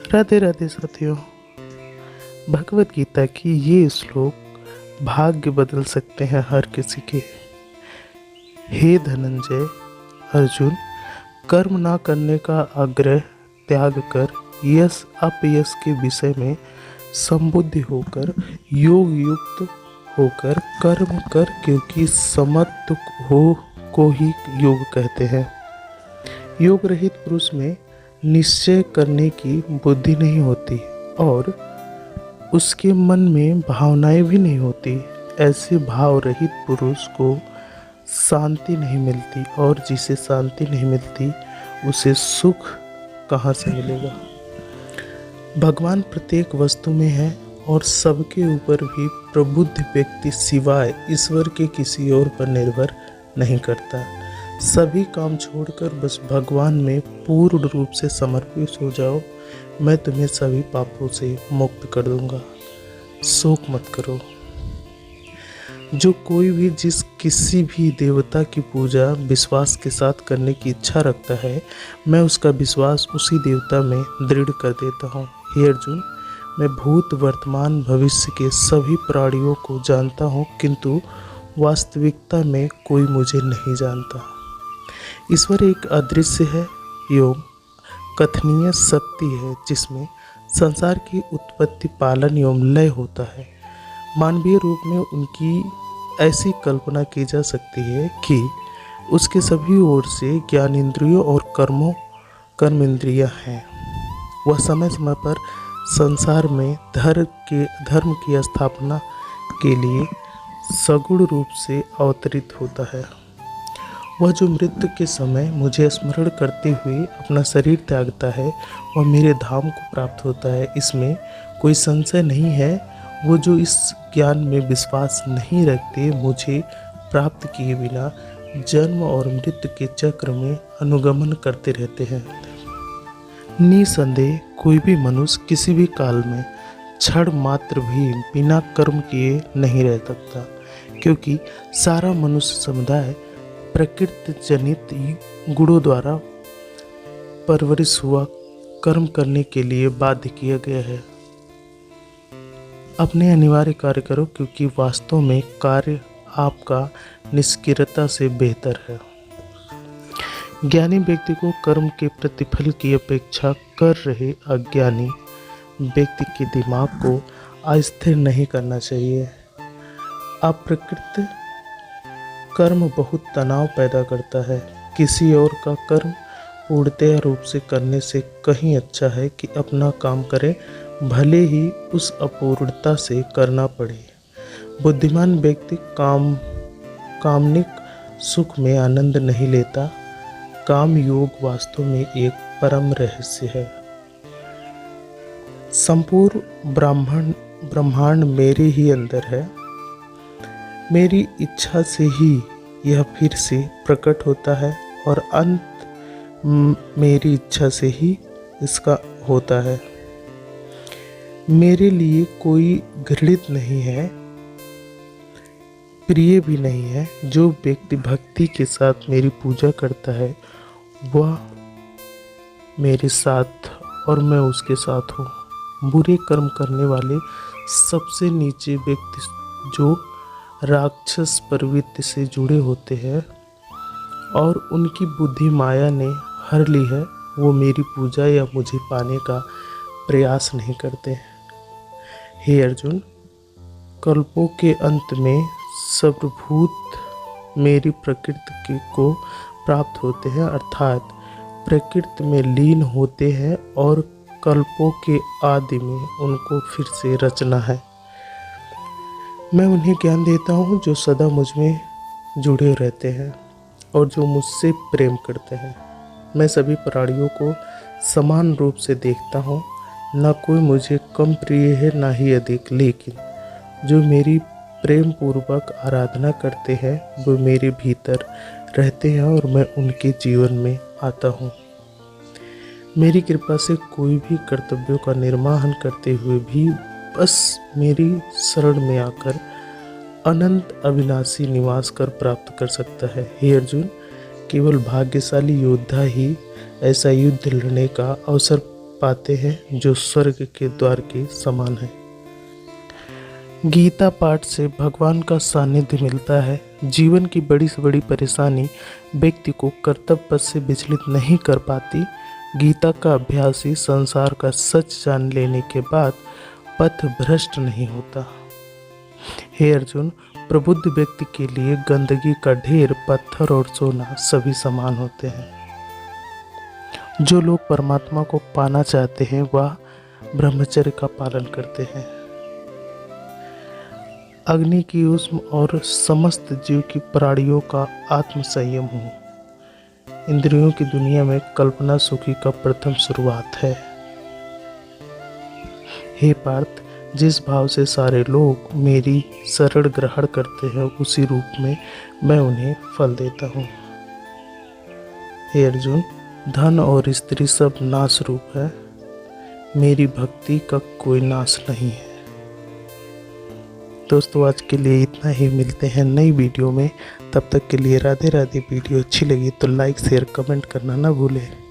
राधे राधे साथियों। भगवत गीता की ये श्लोक भाग्य बदल सकते हैं हर किसी के। हे धनंजय, अर्जुन, कर्म ना करने का आग्रह त्याग कर यश अपयश के विषय में संबुद्धि होकर योग युक्त होकर कर्म कर, क्योंकि समत्व हो को ही योग कहते हैं। योग रहित पुरुष में निश्चय करने की बुद्धि नहीं होती और उसके मन में भावनाएं भी नहीं होती। ऐसे भाव रहित पुरुष को शांति नहीं मिलती, और जिसे शांति नहीं मिलती उसे सुख कहाँ से मिलेगा। भगवान प्रत्येक वस्तु में है और सबके ऊपर भी प्रबुद्ध व्यक्ति सिवाय ईश्वर के किसी और पर निर्भर नहीं करता। सभी काम छोड़कर बस भगवान में पूर्ण रूप से समर्पित हो जाओ, मैं तुम्हें सभी पापों से मुक्त कर दूंगा। शोक मत करो। जो कोई भी जिस किसी भी देवता की पूजा विश्वास के साथ करने की इच्छा रखता है, मैं उसका विश्वास उसी देवता में दृढ़ कर देता हूँ। हे अर्जुन, मैं भूत वर्तमान भविष्य के सभी प्राणियों को जानता हूँ, किंतु वास्तविकता में कोई मुझे नहीं जानता। ईश्वर एक अदृश्य है, योग कथनीय शक्ति है जिसमें संसार की उत्पत्ति, पालन एवं लय होता है। मानवीय रूप में उनकी ऐसी कल्पना की जा सकती है कि उसके सभी ओर से ज्ञानेंद्रियों और कर्म इंद्रियां हैं। वह समय समय पर संसार में धर्म की स्थापना के लिए सगुण रूप से अवतरित होता है। वह जो मृत्यु के समय मुझे स्मरण करते हुए अपना शरीर त्यागता है, वह मेरे धाम को प्राप्त होता है, इसमें कोई संशय नहीं है। वो जो इस ज्ञान में विश्वास नहीं रखते, मुझे प्राप्त किए बिना जन्म और मृत्यु के चक्र में अनुगमन करते रहते हैं। निसंदेह कोई भी मनुष्य किसी भी काल में क्षण मात्र भी बिना कर्म किए नहीं रह सकता, क्योंकि सारा मनुष्य समुदाय प्रकृति जनित गुणों द्वारा परवरिश हुआ कर्म करने के लिए बाध्य किया गया है। अपने अनिवार्य कार्य करो, क्योंकि वास्तव में कार्य आपका निष्क्रियता से बेहतर है। ज्ञानी व्यक्ति को कर्म के प्रतिफल की अपेक्षा कर रहे अज्ञानी व्यक्ति के दिमाग को अस्थिर नहीं करना चाहिए। अप्रकृत कर्म बहुत तनाव पैदा करता है। किसी और का कर्म पूर्णतः रूप से करने से कहीं अच्छा है कि अपना काम करें, भले ही उस अपूर्णता से करना पड़े। बुद्धिमान व्यक्ति कामनिक सुख में आनंद नहीं लेता। काम योग वास्तव में एक परम रहस्य है। संपूर्ण ब्रह्मांड मेरे ही अंदर है। मेरी इच्छा से ही यह फिर से प्रकट होता है और अंत मेरी इच्छा से ही इसका होता है। मेरे लिए कोई घृणित नहीं है, प्रिय भी नहीं है। जो व्यक्ति भक्ति के साथ मेरी पूजा करता है, वह मेरे साथ और मैं उसके साथ हूँ। बुरे कर्म करने वाले सबसे नीचे व्यक्ति जो राक्षस प्रवृत्ति से जुड़े होते हैं और उनकी बुद्धि माया ने हर ली है, वो मेरी पूजा या मुझे पाने का प्रयास नहीं करते। हे अर्जुन, कल्पों के अंत में सर्वभूत मेरी प्रकृति को प्राप्त होते हैं, अर्थात प्रकृति में लीन होते हैं, और कल्पों के आदि में उनको फिर से रचना है। मैं उन्हें ज्ञान देता हूँ जो सदा मुझ में जुड़े रहते हैं और जो मुझसे प्रेम करते हैं। मैं सभी प्राणियों को समान रूप से देखता हूँ, न कोई मुझे कम प्रिय है न ही अधिक, लेकिन जो मेरी प्रेम पूर्वक आराधना करते हैं वो मेरे भीतर रहते हैं और मैं उनके जीवन में आता हूँ। मेरी कृपा से कोई भी कर्तव्यों का निर्वहन करते हुए भी बस मेरी शरण में आकर अनंत अविनाशी निवास कर प्राप्त कर सकता है। हे अर्जुन, केवल भाग्यशाली योद्धा ही ऐसा युद्ध लड़ने का अवसर पाते हैं जो स्वर्ग के द्वार के समान है। गीता पाठ से भगवान का सानिध्य मिलता है। जीवन की बड़ी से बड़ी परेशानी व्यक्ति को कर्तव्य पथ से विचलित नहीं कर पाती। गीता का अभ्यास ही संसार का सच जान लेने के बाद पथ भ्रष्ट नहीं होता। हे अर्जुन, प्रबुद्ध व्यक्ति के लिए गंदगी का ढेर, पत्थर और सोना सभी समान होते हैं। जो लोग परमात्मा को पाना चाहते हैं वह ब्रह्मचर्य का पालन करते हैं। अग्नि की ऊष्म और समस्त जीव की प्राणियों का आत्म संयम हो। इंद्रियों की दुनिया में कल्पना सुखी का प्रथम शुरुआत है। हे पार्थ, जिस भाव से सारे लोग मेरी शरण ग्रहण करते हैं उसी रूप में मैं उन्हें फल देता हूँ। हे अर्जुन, धन और स्त्री सब नाश रूप है, मेरी भक्ति का कोई नाश नहीं है। दोस्तों, आज के लिए इतना ही। मिलते हैं नई वीडियो में, तब तक के लिए राधे राधे। वीडियो अच्छी लगी तो लाइक शेयर कमेंट करना ना भूलें।